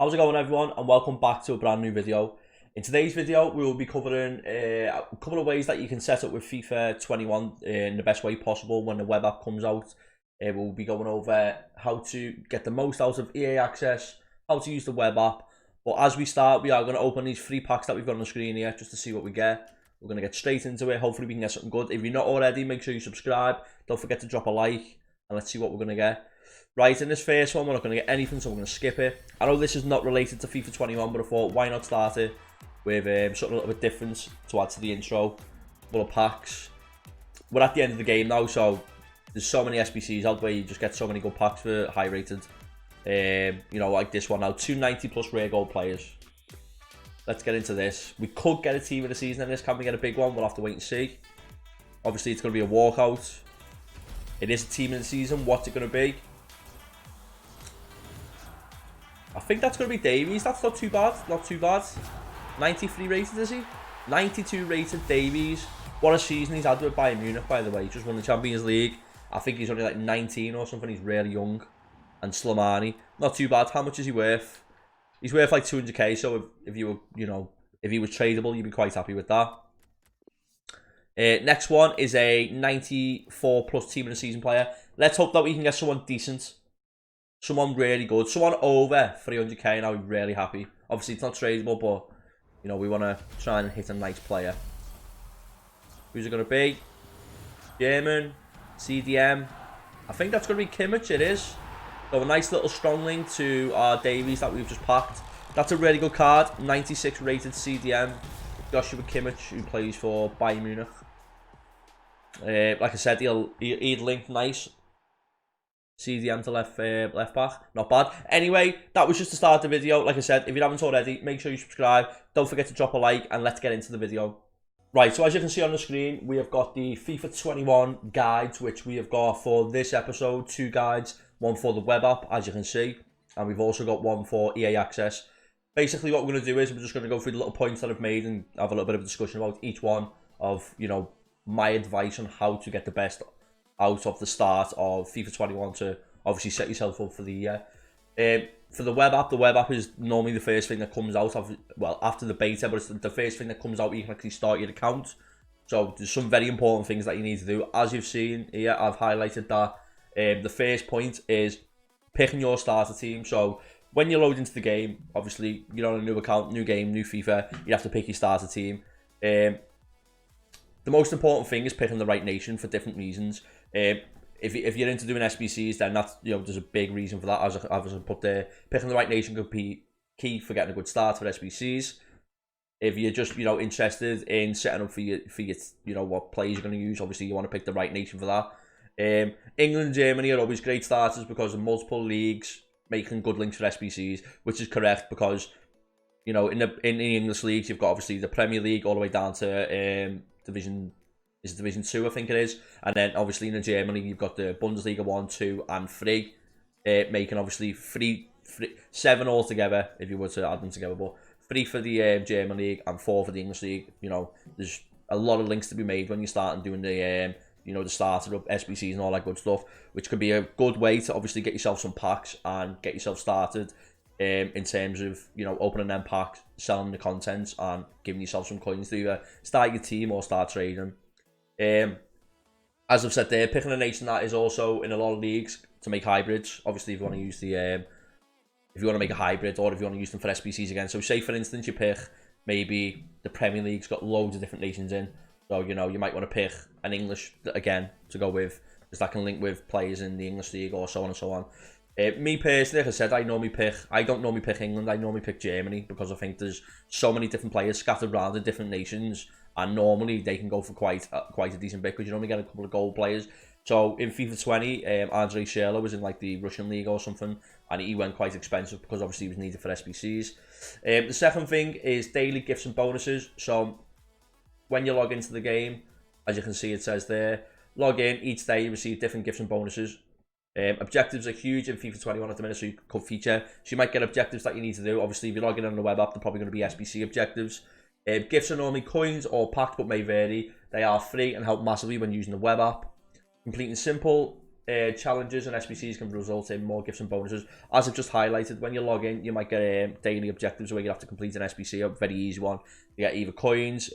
How's it going, everyone, and welcome back to a brand new video. In today's video we will be covering a couple of ways that you can set up with FIFA 21 in the best way possible when the web app comes out. We'll be going over how to get the most out of EA access, how to use the web app. But as we start, we are going to open these free packs that we've got on the screen here just to see what we get. We're going to get straight into it. Hopefully we can get something good. If you're not already, make sure you subscribe. Don't forget to drop a like, and let's see what we're going to get. Right, in this first one, we're not going to get anything, so we're going to skip it. I know this is not related to FIFA 21, but I thought, why not start it with something a little bit different to add to the intro. Full of packs. We're at the end of the game now, so there's so many SBCs out where you just get so many good packs for high rated. You know, like this one now, 290 plus rare gold players. Let's get into this. We could get a team of the season in this. Can we get a big one? We'll have to wait and see. Obviously, it's going to be a walkout. It is a team of the season. What's it going to be? I think that's going to be Davies. That's not too bad. Not too bad. 93 rated, is he? 92 rated Davies. What a season he's had with Bayern Munich, by the way. He just won the Champions League. I think he's only like 19 or something. He's really young. And Slimani. Not too bad. How much is he worth? He's worth like 200k. So if you were, you know, if he was tradable, you'd be quite happy with that. Next one is a 94 plus team of the season player. Let's hope that we can get someone decent. Someone really good. Someone over 300k and I'll be really happy. Obviously, it's not tradable, but, you know, we want to try and hit a nice player. Who's it going to be? German. CDM. I think that's going to be Kimmich. It is. So a nice little strong link to our Davies that we've just packed. That's a really good card. 96 rated CDM. Joshua Kimmich, who plays for Bayern Munich. Like I said, he'd link nice. CDM to left back, not bad. Anyway, that was just to start the video. Like I said, if you haven't already, make sure you subscribe. Don't forget to drop a like, and let's get into the video. Right, so as you can see on the screen, we have got the FIFA 21 guides, which we have got for this episode. 2 guides, one for the web app, as you can see, and we've also got one for EA access. Basically, what we're going to do is we're just going to go through the little points that I've made and have a little bit of a discussion about each one of, you know, my advice on how to get the best out of the start of FIFA 21 to obviously set yourself up for the year. For the web app is normally the first thing that comes out of, well, after the beta, but it's the first thing that comes out. You can actually start your account. So there's some very important things that you need to do. As you've seen here, I've highlighted that the first point is picking your starter team. So when you load into the game, obviously you're on a new account, new game, new FIFA, you have to pick your starter team. The most important thing is picking the right nation for different reasons. If you're into doing SBCs, then that's, you know, there's a big reason for that. As I put there, picking the right nation could be key for getting a good start for SBCs. If you're just, you know, interested in setting up for your you know, what players you're going to use, obviously you want to pick the right nation for that. England and Germany are always great starters because of multiple leagues making good links for SBCs, which is correct because, you know, in the English leagues you've got obviously the Premier League all the way down to Division 2, I think it is, and then obviously in the Germany you've got the Bundesliga 1, 2 and 3, making obviously 7 altogether if you were to add them together, but 3 for the German league and 4 for the English league. You know, there's a lot of links to be made when you're starting doing the you know, the starter of SBCs and all that good stuff, which could be a good way to obviously get yourself some packs and get yourself started in terms of, you know, opening them packs, selling the contents and giving yourself some coins to either start your team or start trading. As I've said there, picking a nation that is also in a lot of leagues to make hybrids. Obviously, if you want to use the, if you want to make a hybrid or if you want to use them for SBCs again. So say for instance, you pick maybe the Premier League's got loads of different nations in. So, you know, you might want to pick an English again to go with, because that can link with players in the English league or so on and so on. Me personally, like I said, I don't normally pick England. I normally pick Germany because I think there's so many different players scattered around in different nations, and normally they can go for quite a decent bit because you only get a couple of gold players. So in FIFA 20, Andrei Shirley was in like the Russian league or something, and he went quite expensive because obviously he was needed for SBCs. The second thing is daily gifts and bonuses. So when you log into the game, as you can see, it says there, log in each day, you receive different gifts and bonuses. Objectives are huge in FIFA 21 at the minute, so you could feature. So you might get objectives that you need to do. Obviously, if you're logging in on the web app, they're probably going to be SBC objectives. Gifts are normally coins or packed, but may vary. They are free and help massively when using the web app. Completing simple challenges and SBCs can result in more gifts and bonuses. As I've just highlighted, when you log in, you might get daily objectives where you have to complete an SBC, a very easy one. You get either coins,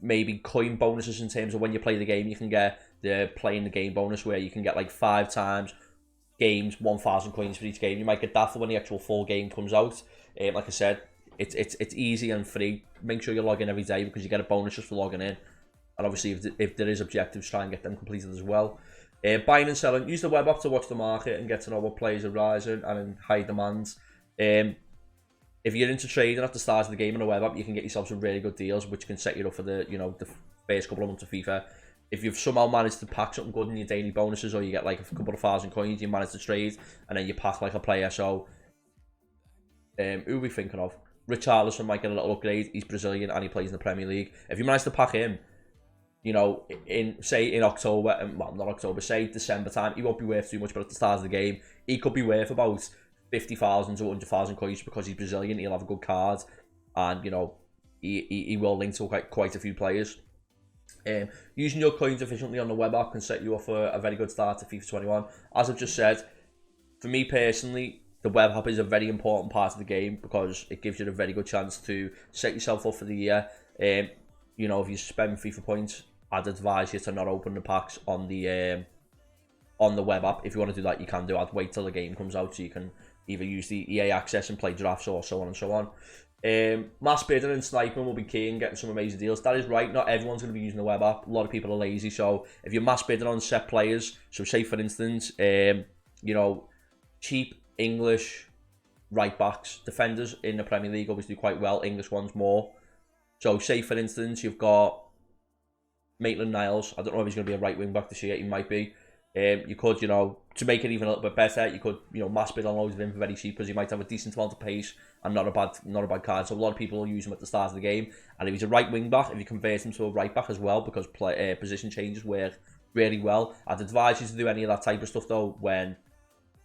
maybe coin bonuses in terms of when you play the game, you can get the playing the game bonus where you can get like 5 times games, 1,000 coins for each game. You might get that for when the actual full game comes out. Like I said, it's easy and free. Make sure you log in every day because you get a bonus just for logging in. And obviously, if there is objectives, try and get them completed as well. Buying and selling. Use the web app to watch the market and get to know what players are rising and in high demands. If you're into trading at the start of the game in a web app, you can get yourself some really good deals, which can set you up for the first couple of months of FIFA. If you've somehow managed to pack something good in your daily bonuses, or you get like a couple of 1,000 coins, you manage to trade, and then you pack like a player. So, who are we thinking of? Richarlison might get a little upgrade. He's Brazilian and he plays in the Premier League. If you manage to pack him, in October, well, not October, say December time, he won't be worth too much, but at the start of the game, he could be worth about 50,000 to 100,000 coins because he's Brazilian. He'll have a good card, and he will link to quite a few players. Using your coins efficiently on the web app can set you up for a very good start to FIFA 21. As I've just said, for me personally, the web app is a very important part of the game because it gives you a very good chance to set yourself up for the year. If you spend FIFA points, I'd advise you to not open the packs on the web app. If you want to do that, you can do. I'd wait till the game comes out so you can either use the EA access and play drafts or so on and so on. Mass bidding and sniping will be key in getting some amazing deals. That is right, not everyone's going to be using the web app. A lot of people are lazy, so if you're mass bidding on set players, so say for instance, cheap English right backs, defenders in the Premier League always do quite well, English ones more. So say for instance, you've got Maitland-Niles. I don't know if he's going to be a right wing back this year, he might be. You could, to make it even a little bit better, you could, mass bid on loads of him for very cheap because he might have a decent amount of pace and not a bad card. So a lot of people will use him at the start of the game. And if he's a right wing back, if you convert him to a right back as well, because position changes work really well. I'd advise you to do any of that type of stuff though when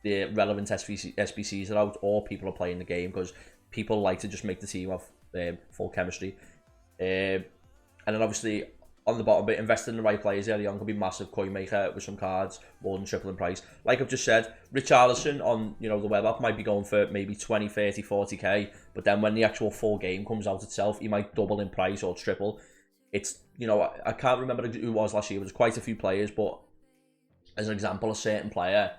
the relevant SBCs are out or people are playing the game, because people like to just make the team have full chemistry. And then obviously, on the bottom bit, investing in the right players early on could be massive coin maker with some cards, more than triple in price. Like I've just said, Richarlison on the web app might be going for maybe 20, 30, 40k, but then when the actual full game comes out itself, he might double in price or triple. It's, I can't remember who it was last year, but there's quite a few players, but as an example, a certain player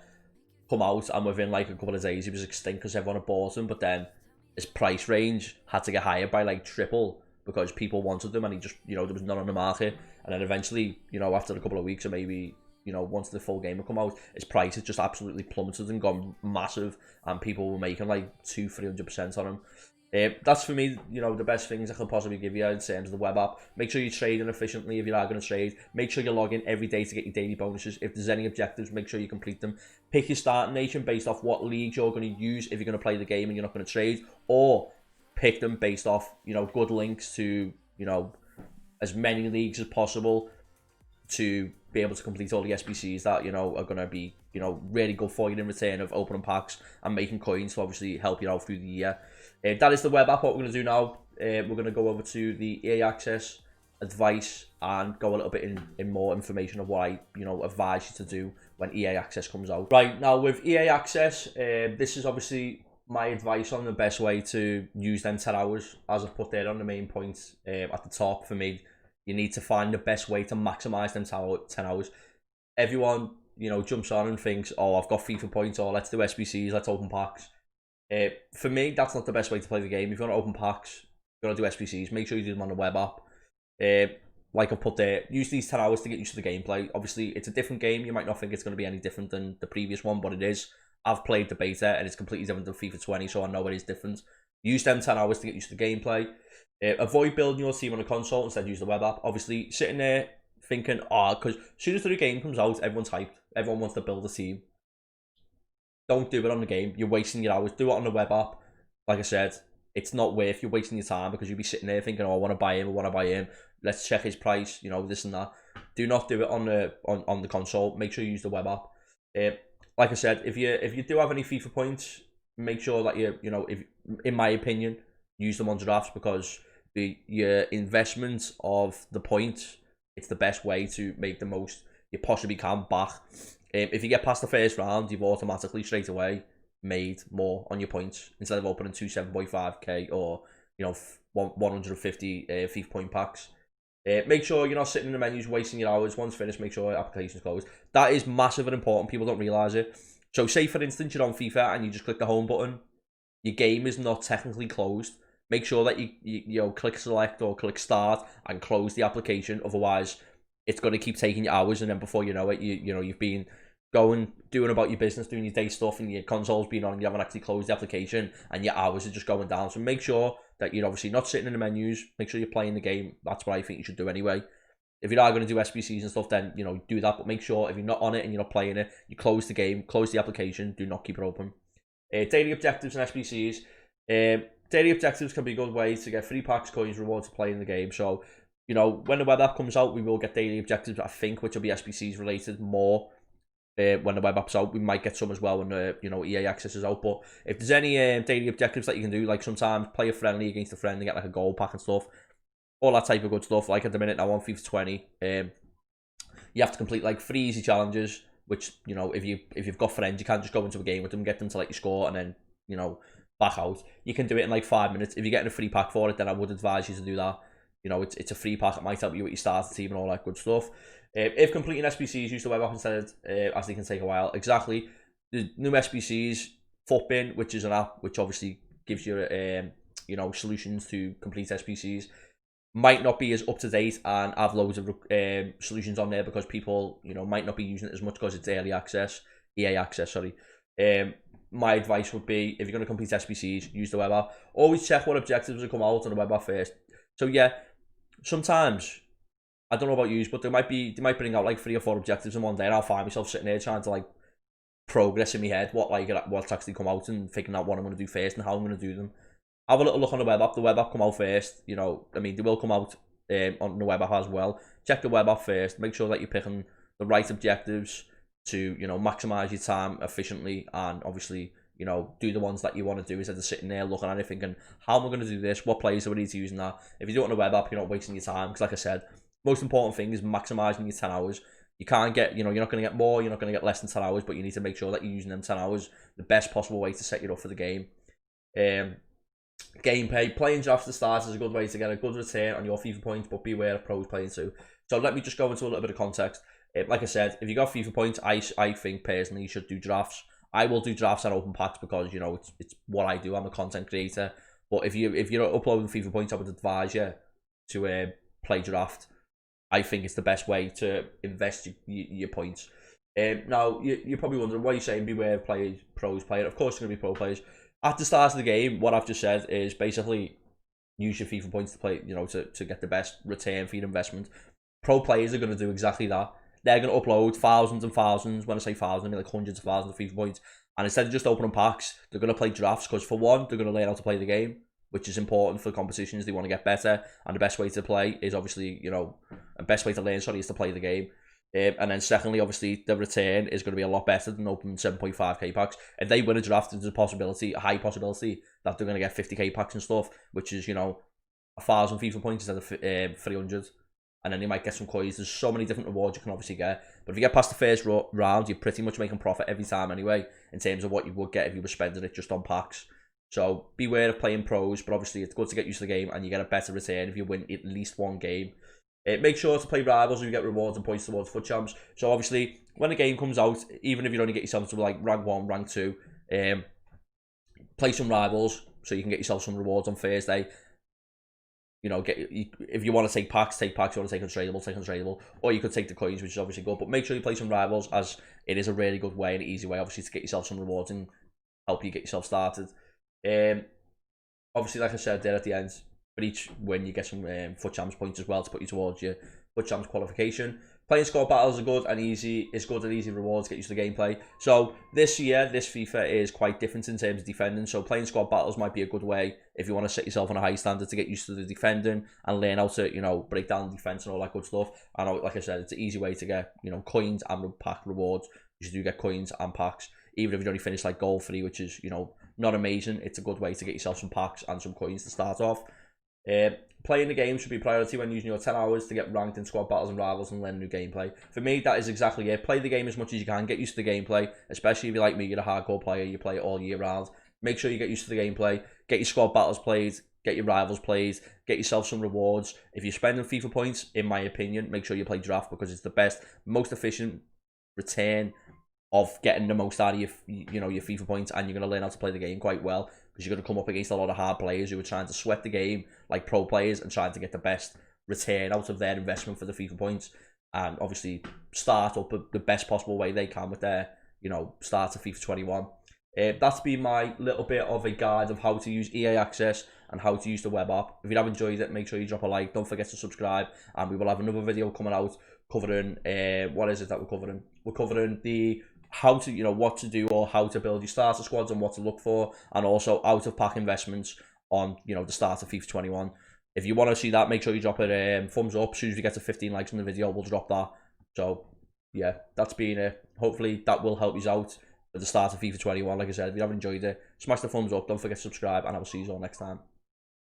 come out and within like a couple of days he was extinct because everyone had bought him, but then his price range had to get higher by like triple because people wanted them and he just, there was none on the market. And then eventually, after a couple of weeks or maybe, once the full game had come out, his price has just absolutely plummeted and gone massive and people were making like 200-300% on him. That's for me, the best things I can possibly give you in terms of the web app. Make sure you're trading efficiently if you are going to trade. Make sure you log in every day to get your daily bonuses. If there's any objectives, make sure you complete them. Pick your starting nation based off what leagues you're going to use if you're going to play the game and you're not going to trade, or pick them based off, good links to, as many leagues as possible to be able to complete all the SBCs that, are going to be, really good for you in return of opening packs and making coins to obviously help you out through the year. That is the web app. What we're going to do now, we're going to go over to the EA Access advice and go a little bit in more information of what I, advise you to do when EA Access comes out. Right, now with EA Access, this is obviously my advice on the best way to use them 10 hours. As I've put there on the main points at the top, for me, you need to find the best way to maximize them 10 hours. Everyone, jumps on and thinks, oh, I've got FIFA points, or let's do SBCs, let's open packs. For me, that's not the best way to play the game. If you want to open packs, you want to do SBCs, make sure you do them on the web app. Like I put there, use these 10 hours to get used to the gameplay. Obviously, it's a different game. You might not think it's going to be any different than the previous one, but it is. I've played the beta and it's completely different than FIFA 20, so I know it is different. Use them 10 hours to get used to the gameplay. Avoid building your team on a console, instead use the web app. Obviously, sitting there thinking, because as soon as the new game comes out, everyone's hyped. Everyone wants to build a team. Don't do it on the game. You're wasting your hours. Do it on the web app. Like I said, it's not worth you wasting your time because you'll be sitting there thinking, oh, I want to buy him. Let's check his price, this and that. Do not do it on the console. Make sure you use the web app. Like I said, if you do have any FIFA points, make sure that if, in my opinion, use them on drafts, because your investment of the points, it's the best way to make the most you possibly can back. If you get past the first round, you've automatically straight away made more on your points instead of opening 2 7.5k or 150 FIFA point packs. Make sure you're not sitting in the menus wasting your hours. Once finished, make sure your application's closed. That is massive and important. People don't realise it. So say for instance you're on FIFA and you just click the home button, your game is not technically closed. Make sure that you click select or click start and close the application. Otherwise, it's going to keep taking your hours, and then before you know it, you've been doing about your business, doing your day stuff, and your console's been on, and you haven't actually closed the application, and your hours are just going down. So make sure that you're obviously not sitting in the menus. Make sure you're playing the game. That's what I think you should do anyway. If you are going to do SBCs and stuff, then do that. But make sure if you're not on it and you're not playing it, you close the game, close the application. Do not keep it open. Daily objectives and SBCs. Daily objectives can be a good way to get free packs, coins, rewards to play in the game. So when the web app comes out, we will get daily objectives, I think, which will be SBCs related more. When the web app's out, we might get some as well when EA Access is out. But if there's any daily objectives that you can do, like sometimes play a friendly against a friend and get like a gold pack and stuff, all that type of good stuff. Like at the minute now on FIFA 20, you have to complete like 3 easy challenges, which if you've got friends, you can't just go into a game with them, get them to let you score, and then back out. You can do it in like 5 minutes. If you're getting a free pack for it, then I would advise you to do that. It's a free pack. It might help you with your starter team and all that good stuff. If completing SBCs use the web app instead, as they can take a while. Exactly. The new SBCs, Footbin, which is an app which obviously gives you solutions to complete SBCs, might not be as up to date and have loads of solutions on there because people might not be using it as much because it's EA access. Sorry. My advice would be, if you're going to complete SBCs, use the web app. Always check what objectives will come out on the web app first. So yeah, sometimes, I don't know about you, but they might bring out like 3 or 4 objectives in one day, and I'll find myself sitting there trying to like progress in my head what's actually come out and figuring out what I'm going to do first and how I'm going to do them. Have a little look on the web app. The web app come out first. They will come out on the web app as well. Check the web app first. Make sure that you're picking the right objectives to maximize your time efficiently, and obviously do the ones that you want to do instead of sitting there looking at it thinking, how am I going to do this? What players do we need to use in that? If you do it on the web app, you're not wasting your time, because like I said, most important thing is maximizing your 10 hours. You can't get, you're not going to get more, you're not going to get less than 10 hours, but you need to make sure that you're using them 10 hours the best possible way to set you up for the game. Gameplay, playing drafts to start is a good way to get a good return on your FIFA points, but beware of pros playing too. So let me just go into a little bit of context. Like I said, if you got FIFA points, I think personally you should do drafts. I will do drafts and open packs because it's what I do. I'm a content creator. But if you're uploading FIFA points, I would advise you to play draft. I think it's the best way to invest your points. Now you're probably wondering, what are you saying? Beware of pros playing. Of course, there's going to be pro players. At the start of the game, what I've just said is basically use your FIFA points to play, to get the best return for your investment. Pro players are going to do exactly that. They're going to upload thousands and thousands. When I say thousands, I mean like hundreds of thousands of FIFA points. And instead of just opening packs, they're going to play drafts because, for one, they're going to learn how to play the game, which is important for competitions. They want to get better, and the best way to play is obviously, the best way to learn, is to play the game. And then secondly, obviously, the return is going to be a lot better than opening 7.5k packs. If they win a draft, there's a high possibility that they're going to get 50k packs and stuff, which is, 1,000 FIFA points instead of 300. And then you might get some coins. There's so many different rewards you can obviously get. But if you get past the first round, you're pretty much making profit every time anyway, in terms of what you would get if you were spending it just on packs. So beware of playing pros, but obviously it's good to get used to the game, and you get a better return if you win at least one game. Make sure to play rivals so you get rewards and points towards FUT champs. So obviously, when the game comes out, even if you only get yourself to like rank 1, rank 2, play some rivals so you can get yourself some rewards on Thursday. If you want to take packs, take packs. If you want to take untradeable, take untradeable. Or you could take the coins, which is obviously good. But make sure you play some rivals, as it is a really good way and easy way, obviously, to get yourself some rewards and help you get yourself started. Obviously, like I said there at the end, for each win you get some FUT champs points as well to put you towards your FUT champs qualification. Playing squad battles are good and easy. It's good and easy rewards, get used to the gameplay. So this year, this FIFA is quite different in terms of defending. So playing squad battles might be a good way if you want to set yourself on a high standard to get used to the defending and learn how to, break down the defense and all that good stuff. And like I said, it's an easy way to get, coins and pack rewards. You do get coins and packs, even if you only finish like goal 3, which is, not amazing. It's a good way to get yourself some packs and some coins to start off. Playing the game should be priority when using your 10 hours to get ranked in squad battles and rivals and learn new gameplay. For me, that is exactly it. Play the game as much as you can. Get used to the gameplay, especially if you're like me, you're a hardcore player, you play it all year round. Make sure you get used to the gameplay. Get your squad battles played. Get your rivals played. Get yourself some rewards. If you're spending FIFA points, in my opinion, make sure you play draft because it's the best, most efficient return of getting the most out of your FIFA points, and you're going to learn how to play the game quite well because you're going to come up against a lot of hard players who are trying to sweat the game like pro players and trying to get the best return out of their investment for the FIFA points, and obviously start up the best possible way they can with their start of FIFA 21. That's been my little bit of a guide of how to use EA Access and how to use the web app. If you have enjoyed it, make sure you drop a like. Don't forget to subscribe, and we will have another video coming out covering what is it that we're covering? We're covering the how to what to do or how to build your starter squads and what to look for, and also out of pack investments on the start of FIFA 21. If you want to see that, make sure you drop it thumbs up. As soon as we get to 15 likes on the video, we'll drop that. So yeah, that's been it. Hopefully that will help you out at the start of FIFA 21. Like I said, if you have enjoyed it, smash the thumbs up, don't forget to subscribe, and I will see you all next time.